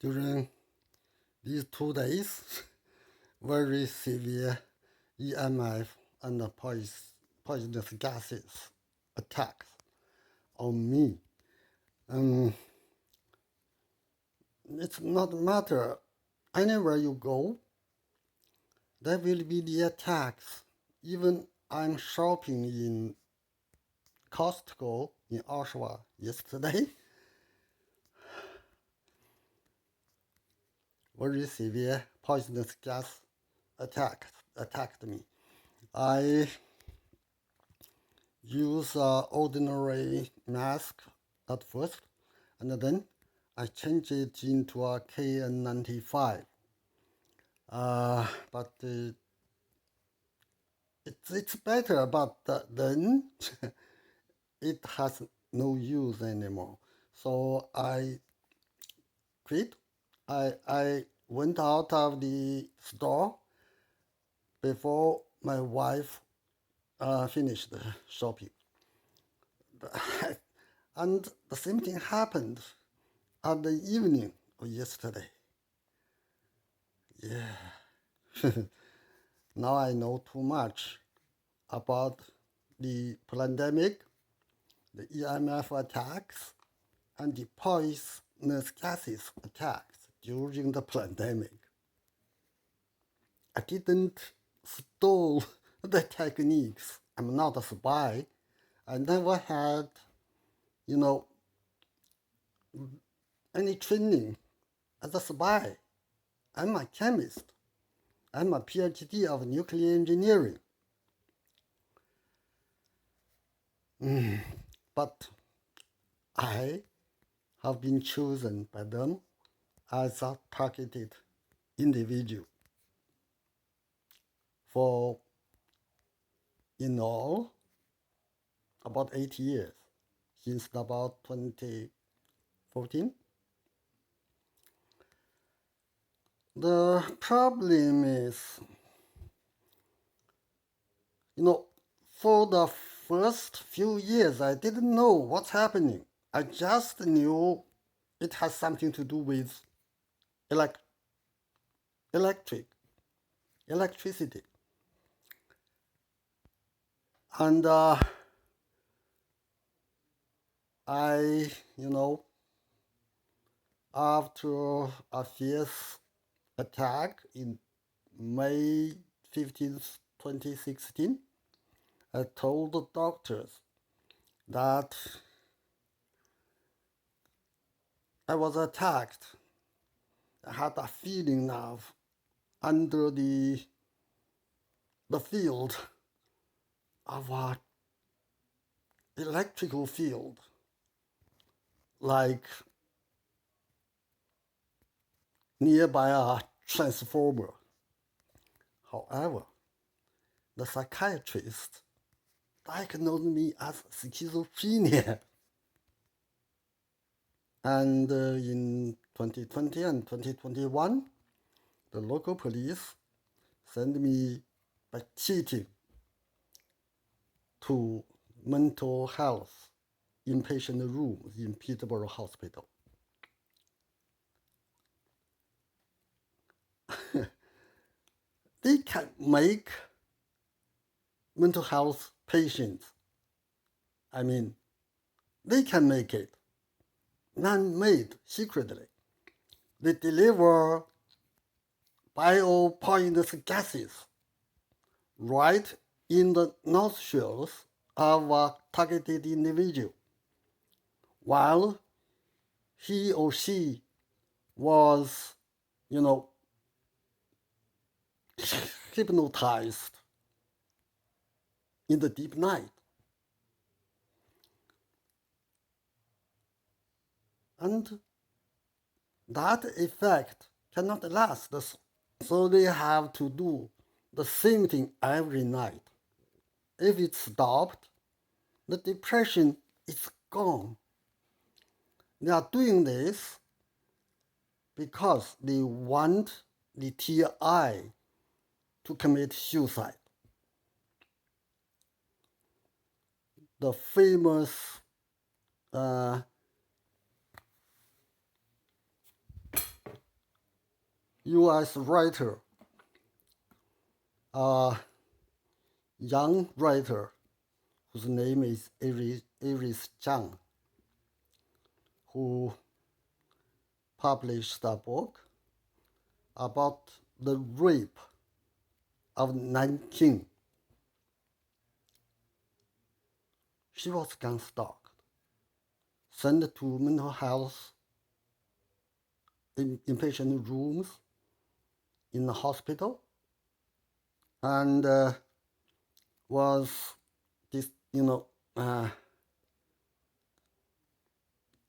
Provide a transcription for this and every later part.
During these 2 days, very severe EMF and poisonous gases attacks on me. It's not matter anywhere you go, there will be the attacks. Even I'm shopping in Costco in Oshawa yesterday. Very severe poisonous gas attacked me. I use an ordinary mask at first, and then I change it into a KN95. But it's better, but then it has no use anymore. So I quit. I went out of the store before my wife finished shopping. And the same thing happened at the evening of yesterday. Yeah. Now I know too much about the pandemic, the EMF attacks, and the poisonous gases attacks during the pandemic. I didn't steal the techniques. I'm not a spy. I never had, any training as a spy. I'm a chemist. I'm a PhD of nuclear engineering. But I have been chosen by them as a targeted individual for, in all, about 8 years, since about 2014. The problem is, for the first few years, I didn't know what's happening. I just knew it has something to do with electricity. And I, after a fierce attack in May 15th, 2016, I told the doctors that I was attacked. I had a feeling of under the field of an electrical field, like nearby a transformer. However, the psychiatrist diagnosed me as schizophrenia. And in 2020 and 2021, the local police sent me by cheating to mental health inpatient rooms in Peterborough Hospital. They can make mental health patients, they can make it man-made secretly. They deliver bio-poisonous gases right in the nostrils of a targeted individual, while he or she was, hypnotized in the deep night. And that effect cannot last, so they have to do the same thing every night. If it stopped, the depression is gone. They are doing this because they want the TI to commit suicide. The famous U.S. writer, a young writer whose name is Iris Zhang, who published a book about the rape of Nanking. She was gang-stalked, sent to mental health inpatient rooms in the hospital, and was this,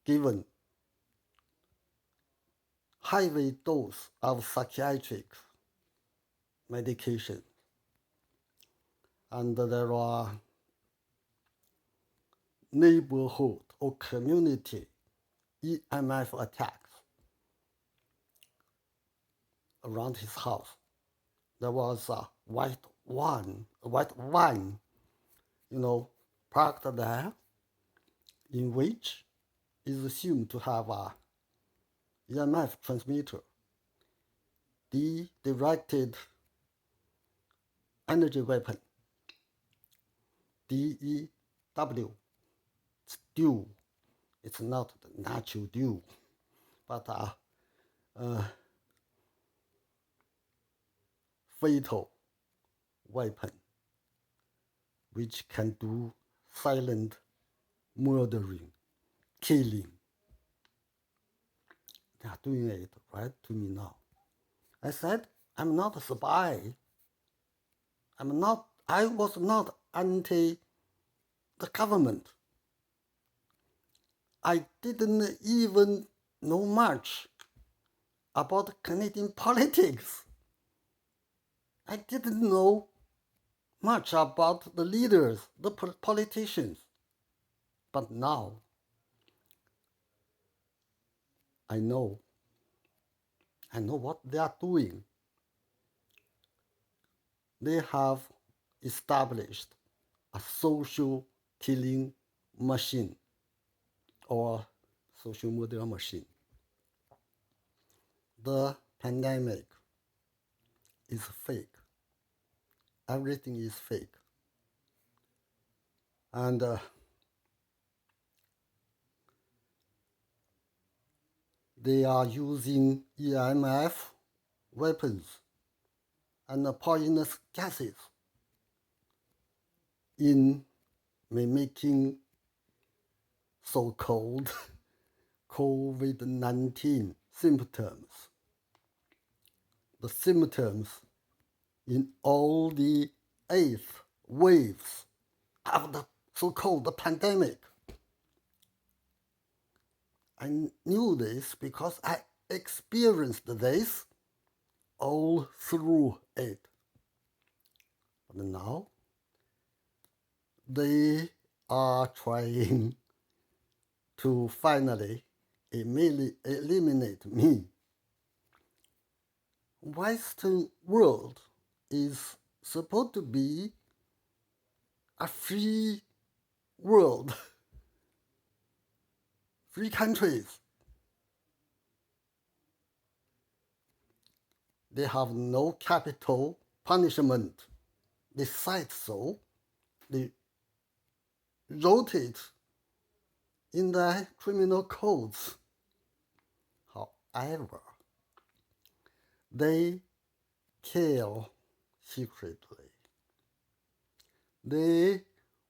given heavy dose of psychiatric medication, and there are neighborhood or community EMF attacks around his house. There was a white wine, parked there, in which is assumed to have a EMF transmitter, the directed energy weapon, DEW. It's dew. It's not the natural dew, but a fatal weapon which can do silent murdering, killing. They are doing it right to me now. I said, I'm not a spy. I was not anti the government. I didn't even know much about Canadian politics. I didn't know much about the leaders, the politicians. But now, I know what they are doing. They have established a social killing machine or social murder machine. The pandemic is fake. Everything is fake. And they are using EMF weapons and poisonous gases in mimicking so-called COVID-19 symptoms. The symptoms in all the 8 waves of the so-called pandemic. I knew this because I experienced this all through it. But now they are trying to finally eliminate me. Western world is supposed to be a free world, free countries. They have no capital punishment. They said so. They wrote it in their criminal codes. However, they kill secretly. They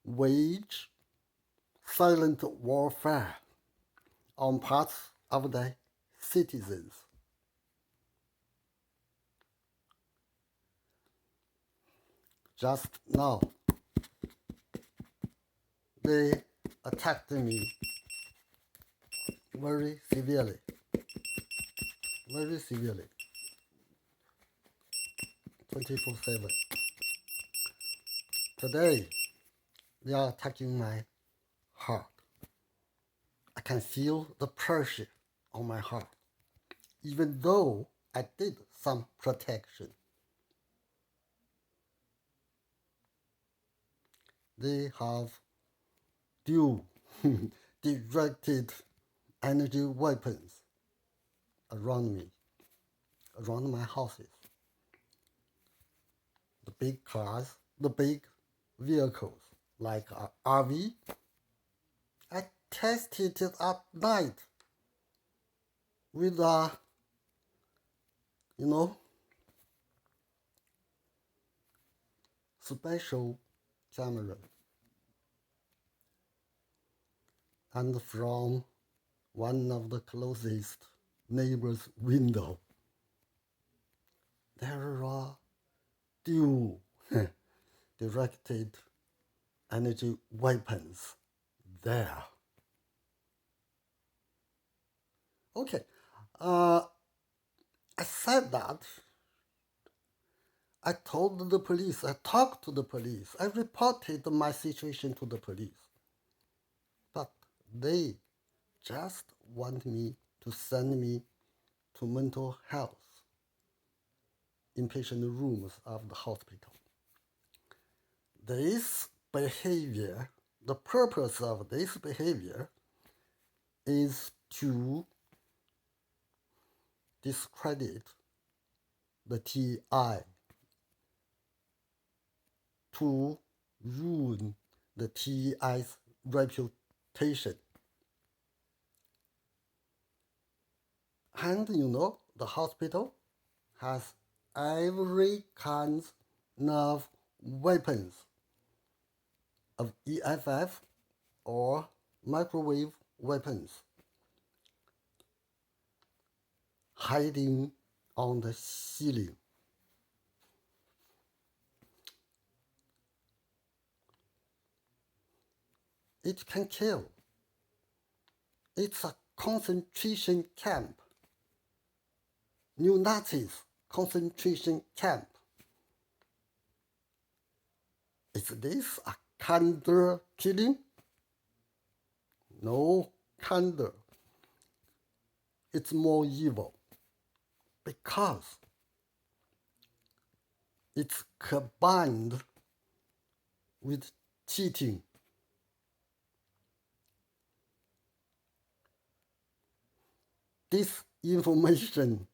wage silent warfare on parts of the citizens. Just now, they attacked me very severely, 24/7. Today, they are attacking my heart. I can feel the pressure on my heart, even though I did some protection. They have directed energy weapons around me, around my houses. The big cars, the big vehicles like RV. I tested it at night with a, you know, special camera. And from one of the closest neighbor's window, there are dual directed energy weapons there. Okay, I said that. I told the police, I talked to the police, I reported my situation to the police. But they just want me to send me to mental health inpatient rooms of the hospital. This behavior, the purpose of this behavior is to discredit the TI, to ruin the TI's reputation. And you know, the hospital has every kind of weapons of EFF or microwave weapons hiding on the ceiling. It can kill. It's a concentration camp. New Nazis concentration camp. Is this a kinder killing? No, kinder. It's more evil because it's combined with cheating. This information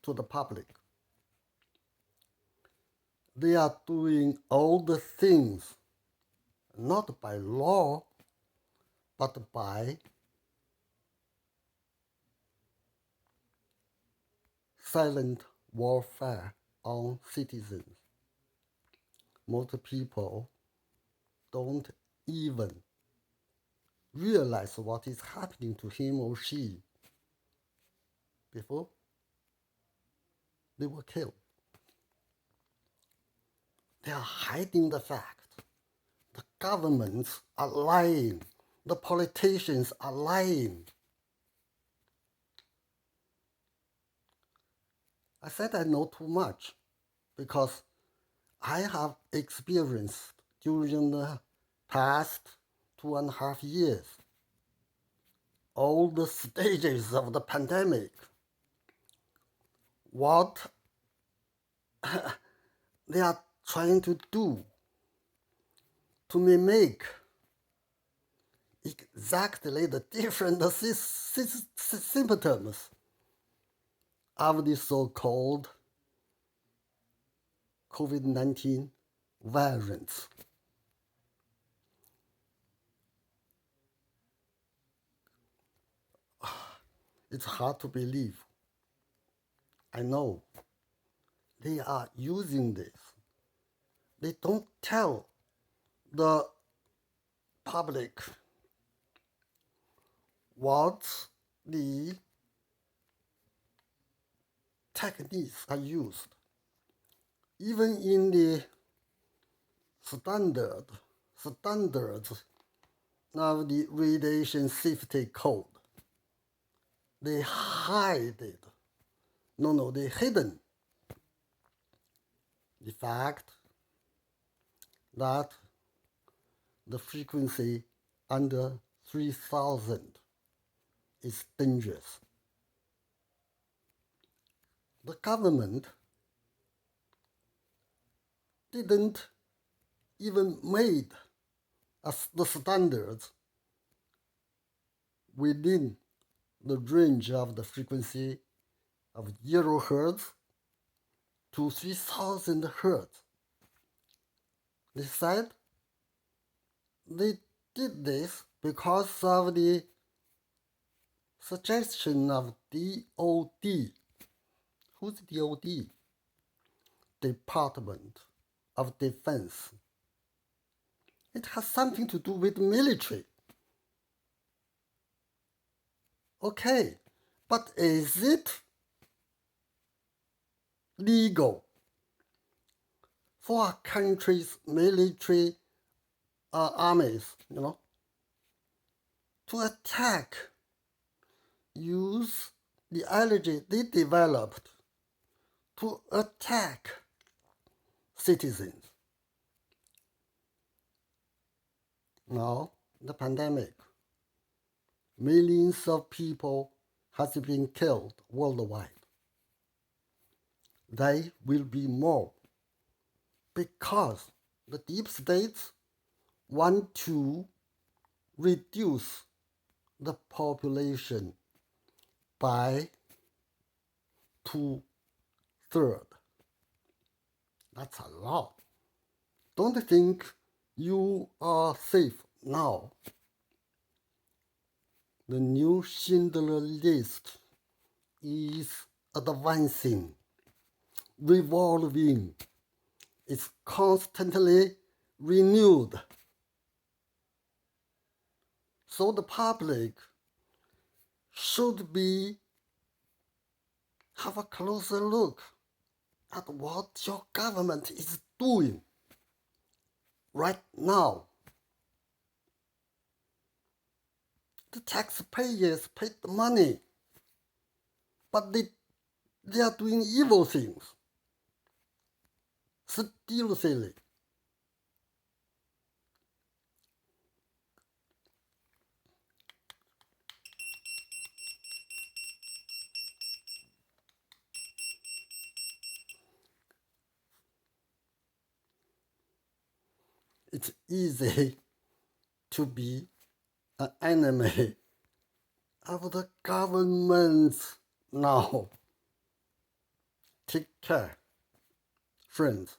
to the public. They are doing all the things not by law, but by silent warfare on citizens. Most people don't even realize what is happening to him or she before they were killed. They are hiding the fact. The governments are lying. The politicians are lying. I said I know too much because I have experienced during the past 2.5 years all the stages of the pandemic. What they are trying to do to mimic exactly the different symptoms of the so-called COVID-19 variants. It's hard to believe. I know. They are using this. They don't tell the public what the techniques are used. Even in the standards of the radiation safety code, they hide it. No, they hidden the fact that the frequency under 3000 is dangerous. The government didn't even made the standards within the range of the frequency of 0 hertz to 3000 hertz. They said they did this because of the suggestion of DOD. Who's DOD? Department of Defense. It has something to do with military. Okay, but is it legal for a country's military armies, to attack, use the energy they developed to attack citizens? Now, the pandemic, millions of people have been killed worldwide. There will be more because the deep states want to reduce the population by 2/3. That's a lot. Don't think you are safe now. The new Schindler List is advancing, revolving. It's constantly renewed. So the public should have a closer look at what your government is doing right now. The taxpayers paid the money, but they are doing evil things. Still silly. It's easy to be an enemy of the government now. Take care, friends.